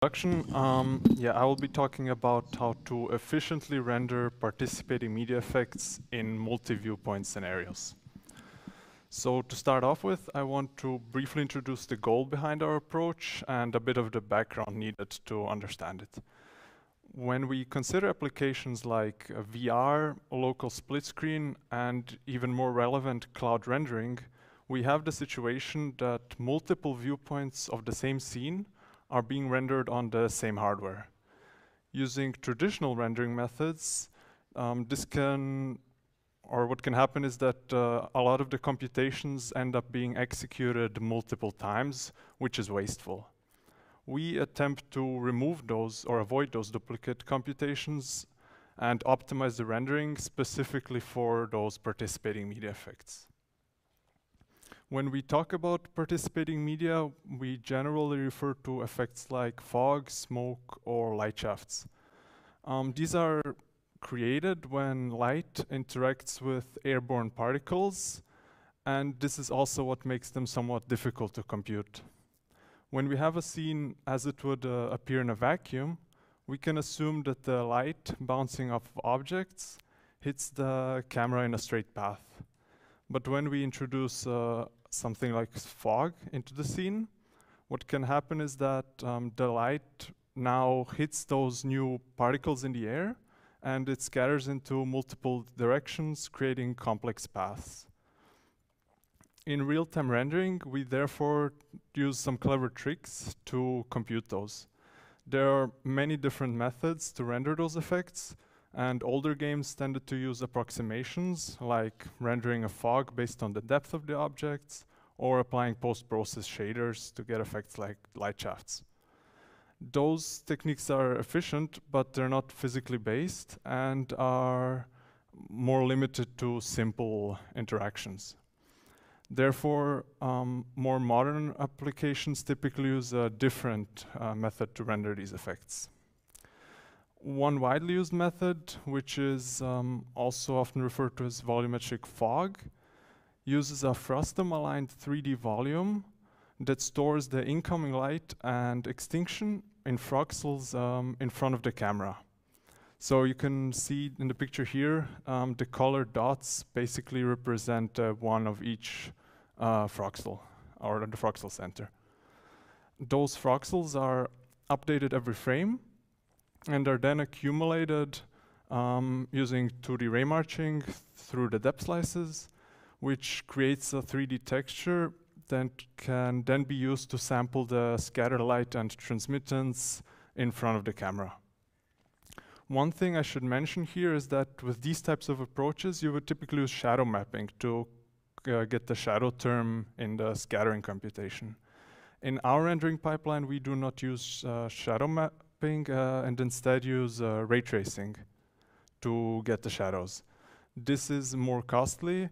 Yeah, I will be talking about how to efficiently render participating media effects in multi-viewpoint scenarios. So to start off with, I want to briefly introduce the goal behind our approach and a bit of the background needed to understand it. When we consider applications like VR, local split screen, and even more relevant cloud rendering, we have the situation that multiple viewpoints of the same scene are being rendered on the same hardware. Using traditional rendering methods, what can happen is that a lot of the computations end up being executed multiple times, which is wasteful. We attempt to remove those or avoid those duplicate computations and optimize the rendering specifically for those participating media effects. When we talk about participating media, we generally refer to effects like fog, smoke, or light shafts. These are created when light interacts with airborne particles, and this is also what makes them somewhat difficult to compute. When we have a scene as it would appear in a vacuum, we can assume that the light bouncing off of objects hits the camera in a straight path. But when we introduce something like fog into the scene, what can happen is that the light now hits those new particles in the air and it scatters into multiple directions, creating complex paths. In real-time rendering, we therefore use some clever tricks to compute those. There are many different methods to render those effects, and older games tended to use approximations, like rendering a fog based on the depth of the objects, or applying post-process shaders to get effects like light shafts. Those techniques are efficient, but they're not physically based and are more limited to simple interactions. Therefore, more modern applications typically use a different method to render these effects. One widely used method, which is also often referred to as volumetric fog, uses a Frustum-aligned 3D volume that stores the incoming light and extinction in Froxels in front of the camera. So you can see in the picture here, the colored dots basically represent one of each Froxel, or the Froxel center. Those Froxels are updated every frame and are then accumulated using 2D ray marching through the depth slices, which creates a 3D texture that can then be used to sample the scatter light and transmittance in front of the camera. One thing I should mention here is that with these types of approaches, you would typically use shadow mapping to get the shadow term in the scattering computation. In our rendering pipeline, we do not use shadow mapping and instead use ray tracing to get the shadows. This is more costly,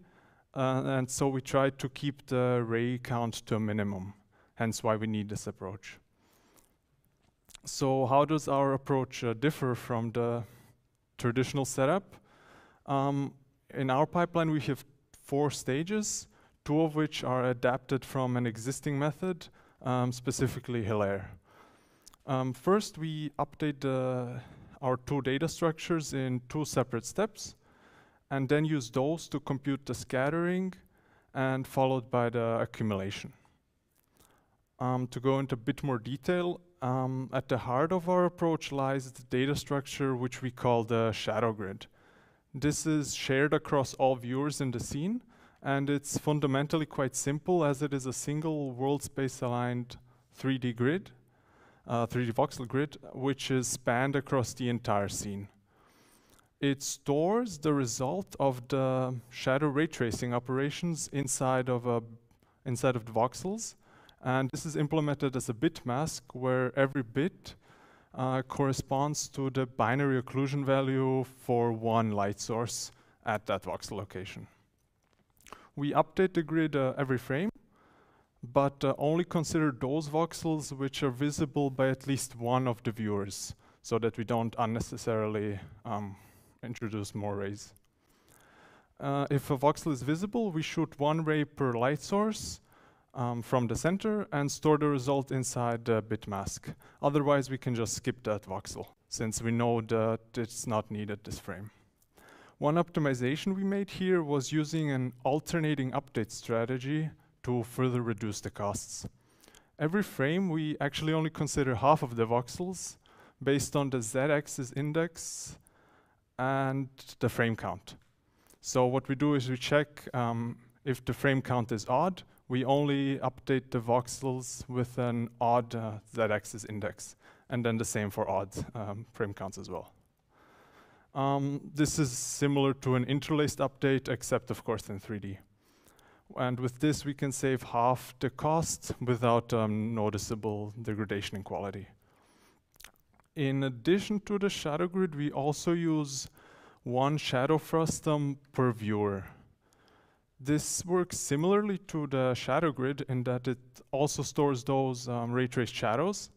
and so we try to keep the ray count to a minimum, hence why we need this approach. So how does our approach differ from the traditional setup? In our pipeline, we have 4 stages, 2 of which are adapted from an existing method, specifically Hilaire. First, we update our 2 data structures in 2 separate steps, and then use those to compute the scattering, and followed by the accumulation. To go into a bit more detail, at the heart of our approach lies the data structure which we call the shadow grid. This is shared across all viewers in the scene, and it's fundamentally quite simple as it is a single world space aligned 3D grid, 3D voxel grid, which is spanned across the entire scene. It stores the result of the shadow ray tracing operations inside of the voxels, and this is implemented as a bit mask where every bit corresponds to the binary occlusion value for one light source at that voxel location. We update the grid every frame, but only consider those voxels which are visible by at least one of the viewers, so that we don't unnecessarily introduce more rays. If a voxel is visible, we shoot 1 ray per light source, from the center and store the result inside the bit mask. Otherwise, we can just skip that voxel, since we know that it's not needed this frame. One optimization we made here was using an alternating update strategy to further reduce the costs. Every frame, we actually only consider half of the voxels based on the z-axis index and the frame count. So what we do is we check if the frame count is odd, we only update the voxels with an odd z-axis index, and then the same for odd frame counts as well. This is similar to an interlaced update, except of course in 3D. And with this, we can save half the cost without noticeable degradation in quality. In addition to the shadow grid, we also use one shadow frustum per viewer. This works similarly to the shadow grid in that it also stores those ray traced shadows,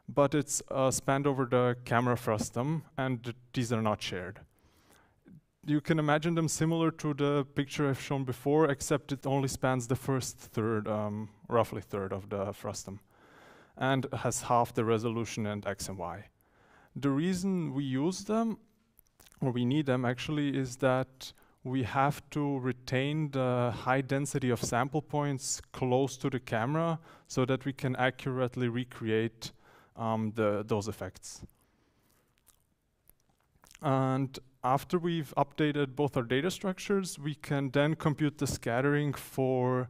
but it's spanned over the camera frustum, and these are not shared. You can imagine them similar to the picture I've shown before, except it only spans the first third, roughly third of the frustum, and has half the resolution and X and Y. The reason we use them, or we need them actually, is that we have to retain the high density of sample points close to the camera so that we can accurately recreate those effects. And after we've updated both our data structures, we can then compute the scattering for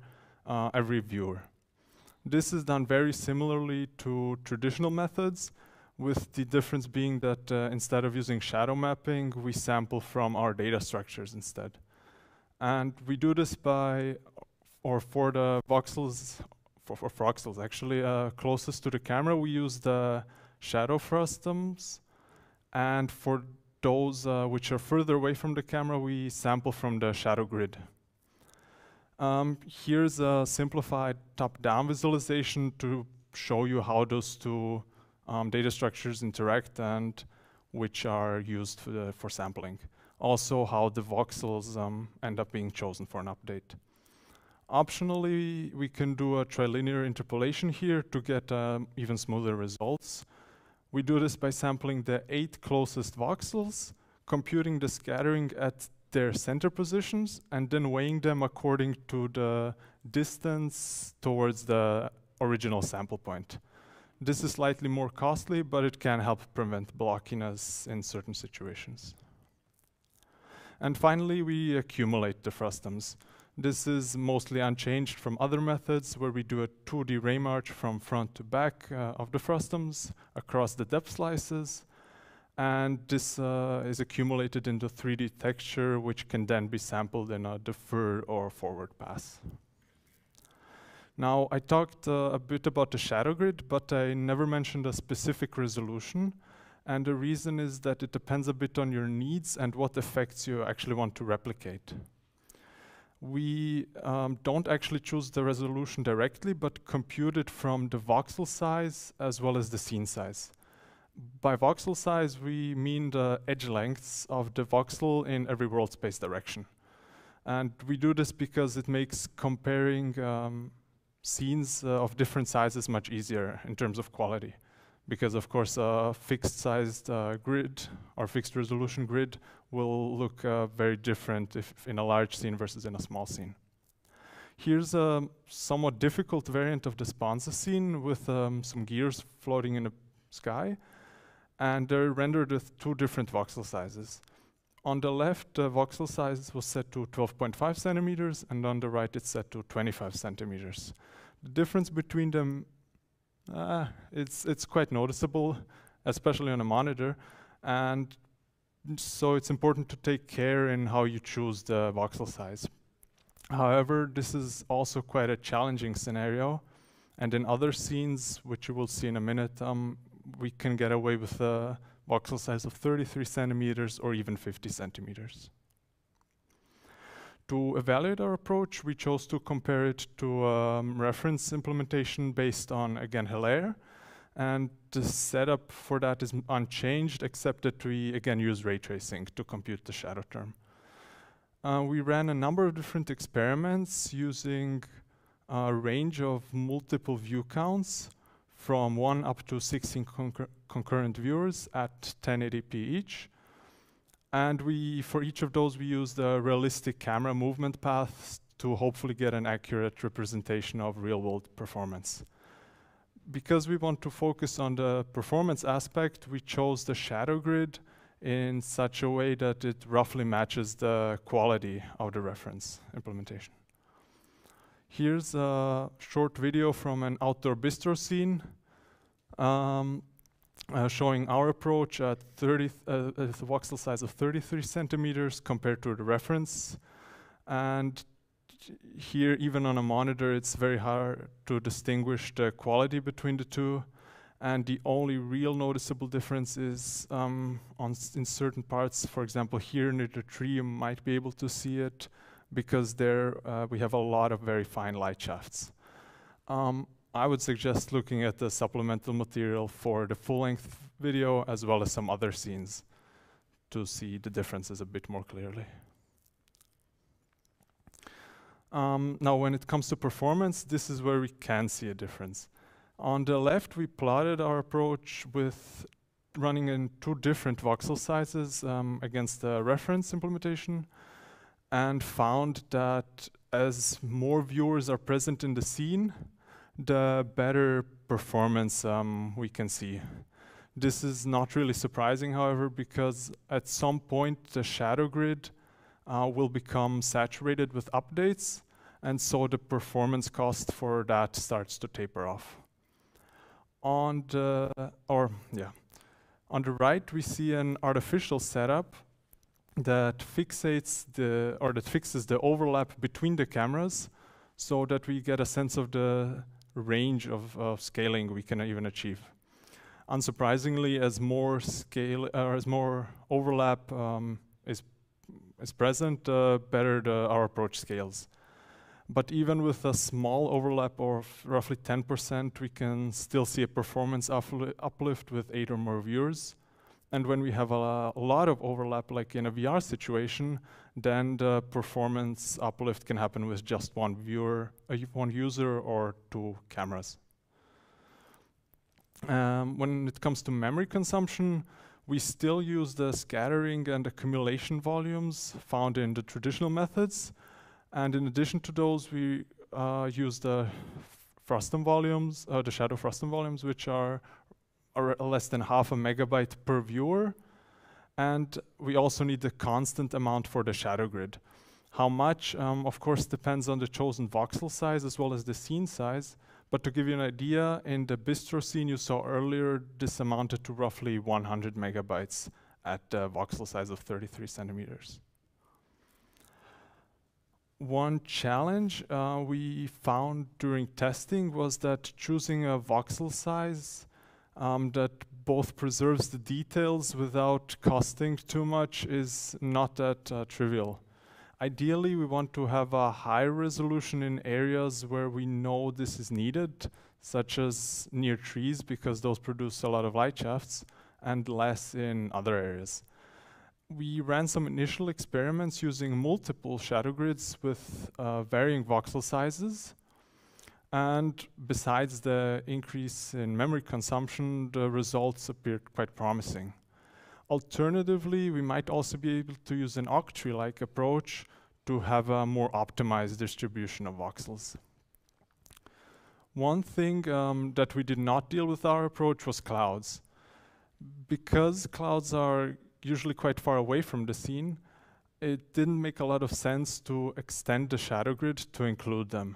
every viewer. This is done very similarly to traditional methods, with the difference being that instead of using shadow mapping, we sample from our data structures instead. And we do this by, or for the voxels, for Froxels actually, closest to the camera, we use the shadow frustums, and for those which are further away from the camera, we sample from the shadow grid. Here's a simplified top-down visualization to show you how those two data structures interact and which are used for sampling. Also how the voxels end up being chosen for an update. Optionally, we can do a trilinear interpolation here to get even smoother results. We do this by sampling the 8 closest voxels, computing the scattering at their center positions, and then weighing them according to the distance towards the original sample point. This is slightly more costly, but it can help prevent blockiness in certain situations. And finally, we accumulate the frustums. This is mostly unchanged from other methods where we do a 2D ray march from front to back of the frustums across the depth slices. And this is accumulated into 3D texture, which can then be sampled in a defer or forward pass. Now, I talked a bit about the shadow grid, but I never mentioned a specific resolution. And the reason is that it depends a bit on your needs and what effects you actually want to replicate. We don't actually choose the resolution directly, but compute it from the voxel size as well as the scene size. By voxel size, we mean the edge lengths of the voxel in every world space direction. And we do this because it makes comparing scenes of different sizes much easier in terms of quality. Because of course a fixed sized grid or fixed resolution grid will look very different if in a large scene versus in a small scene. Here's a somewhat difficult variant of the Sponza scene with some gears floating in the sky, and they're rendered with 2 different voxel sizes. On the left, the voxel size was set to 12.5 centimeters, and on the right it's set to 25 centimeters. The difference between them, it's quite noticeable, especially on a monitor, and so it's important to take care in how you choose the voxel size. However, this is also quite a challenging scenario, and in other scenes, which you will see in a minute, we can get away with a voxel size of 33 centimeters or even 50 centimeters. To evaluate our approach, we chose to compare it to reference implementation based on, again, Hilaire. And the setup for that is unchanged, except that we, again, use ray tracing to compute the shadow term. We ran a number of different experiments using a range of multiple view counts from 1 up to 16 concurrent viewers at 1080p each. And for each of those, we use the realistic camera movement paths to hopefully get an accurate representation of real-world performance. Because we want to focus on the performance aspect, we chose the shadow grid in such a way that it roughly matches the quality of the reference implementation. Here's a short video from an outdoor bistro scene showing our approach at a voxel size of 33 centimeters compared to the reference. And here, even on a monitor, it's very hard to distinguish the quality between the two. And the only real noticeable difference is in certain parts. For example, here near the tree, you might be able to see it because there we have a lot of very fine light shafts. I would suggest looking at the supplemental material for the full-length video as well as some other scenes to see the differences a bit more clearly. Now, when it comes to performance, this is where we can see a difference. On the left, we plotted our approach with running in 2 different voxel sizes against the reference implementation, and found that as more viewers are present in the scene, the better performance we can see. This is not really surprising, however, because at some point the shadow grid will become saturated with updates, and so the performance cost for that starts to taper off. On the right, we see an artificial setup that fixes the overlap between the cameras, so that we get a sense of the range of scaling we can even achieve. Unsurprisingly, as more overlap is present, better our approach scales. But even with a small overlap of roughly 10%, we can still see a performance uplift with 8 or more viewers. And when we have a lot of overlap, like in a VR situation, then the performance uplift can happen with just one user or 2 cameras. When it comes to memory consumption, we still use the scattering and accumulation volumes found in the traditional methods. And in addition to those, we use the Frustum volumes, the shadow Frustum volumes, which are less than half a megabyte per viewer. And we also need the constant amount for the shadow grid. How much, of course, depends on the chosen voxel size as well as the scene size. But to give you an idea, in the Bistro scene you saw earlier, this amounted to roughly 100 megabytes at the voxel size of 33 centimeters. One challenge we found during testing was that choosing a voxel size that both preserves the details without costing too much is not that trivial. Ideally, we want to have a high resolution in areas where we know this is needed, such as near trees, because those produce a lot of light shafts, and less in other areas. We ran some initial experiments using multiple shadow grids with varying voxel sizes. And besides the increase in memory consumption, the results appeared quite promising. Alternatively, we might also be able to use an octree-like approach to have a more optimized distribution of voxels. One thing that we did not deal with our approach was clouds. Because clouds are usually quite far away from the scene, it didn't make a lot of sense to extend the shadow grid to include them.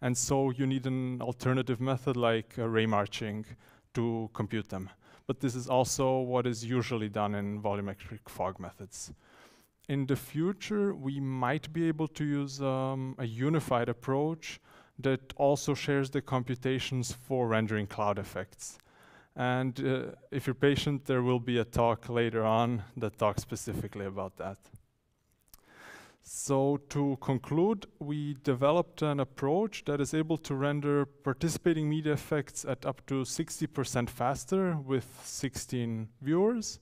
And so you need an alternative method like ray marching to compute them. But this is also what is usually done in volumetric fog methods. In the future, we might be able to use a unified approach that also shares the computations for rendering cloud effects. And if you're patient, there will be a talk later on that talks specifically about that. So to conclude, we developed an approach that is able to render participating media effects at up to 60% faster with 16 viewers.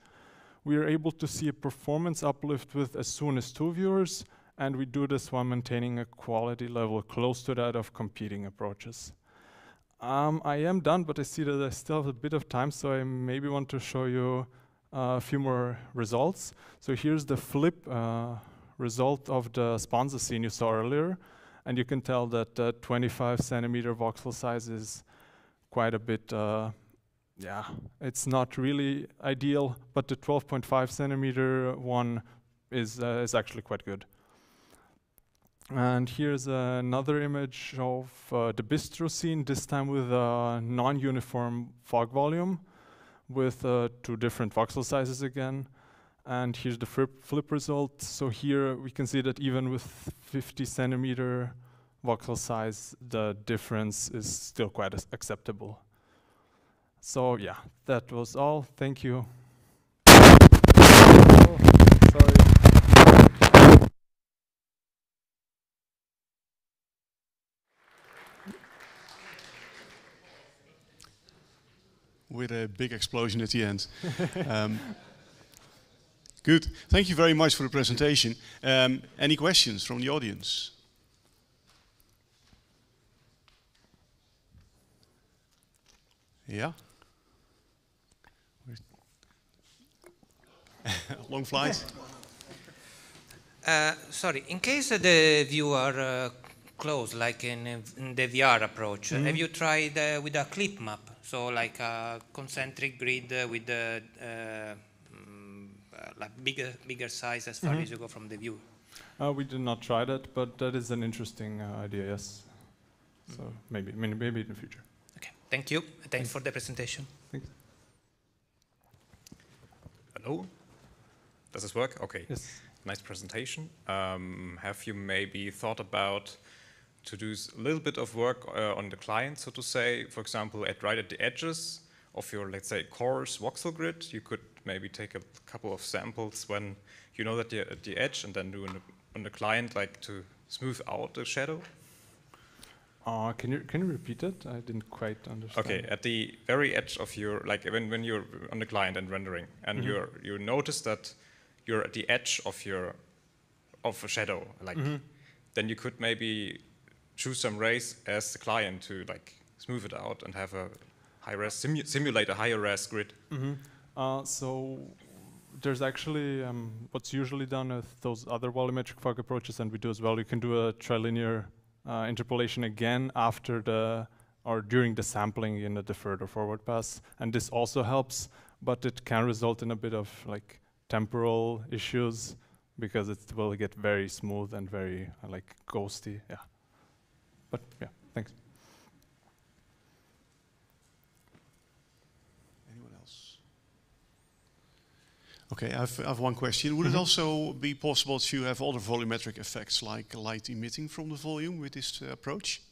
We are able to see a performance uplift with as soon as 2 viewers And we do this while maintaining a quality level close to that of competing approaches. I am done, but I see that I still have a bit of time, so I maybe want to show you a few more results. So here's the flip result of the Sponza scene you saw earlier. And you can tell that the 25 centimeter voxel size is quite a bit, yeah, it's not really ideal, but the 12.5 centimeter one is actually quite good. And here's another image of the Bistro scene, this time with a non-uniform fog volume with 2 different voxel sizes again. And here's the flip result. So here we can see that even with 50 centimeter voxel size, the difference is still quite acceptable. So yeah, that was all. Thank you. Oh, sorry. With a big explosion at the end. Good. Thank you very much for the presentation. Any questions from the audience? Yeah? Long flight? Sorry, in case the view are close, like in the VR approach, have you tried with a clip map? So like a concentric grid with the like bigger size as far as you go from the view? We did not try that, but that is an interesting idea, yes. So maybe in the future. Okay, thank you. Thanks for the presentation. Thanks. Hello? Does this work? Okay. Yes. Nice presentation. Have you maybe thought about to do a little bit of work on the client, so to say, for example, right at the edges of your, let's say, coarse voxel grid? You could maybe take a couple of samples when you know that you're at the edge, and then do on the client, like to smooth out the shadow. Can you repeat it? I didn't quite understand. Okay, at the very edge of your, like when you're on the client and rendering, and you notice that you're at the edge of a shadow, like then you could maybe choose some rays as the client to like smooth it out and have a high res simulate a higher res grid. So there's actually what's usually done with those other volumetric fog approaches, and we do as well. You can do a trilinear interpolation again after or during the sampling in a deferred or forward pass, and this also helps, but it can result in a bit of like temporal issues because it will get very smooth and very like ghosty. Yeah, but yeah, thanks. Anyone else? Okay, I have one question. Would it also be possible to have other volumetric effects like light emitting from the volume with this approach?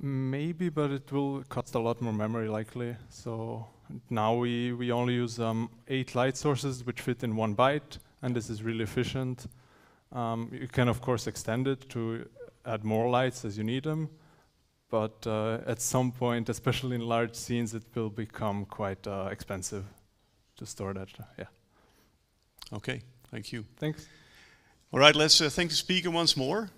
Maybe, but it will cost a lot more memory likely. So now we only use 8 light sources which fit in 1 byte, and this is really efficient. You can of course extend it to add more lights as you need them, but at some point, especially in large scenes, it will become quite expensive to store that. Yeah. Okay, thank you. Thanks. All right, let's thank the speaker once more.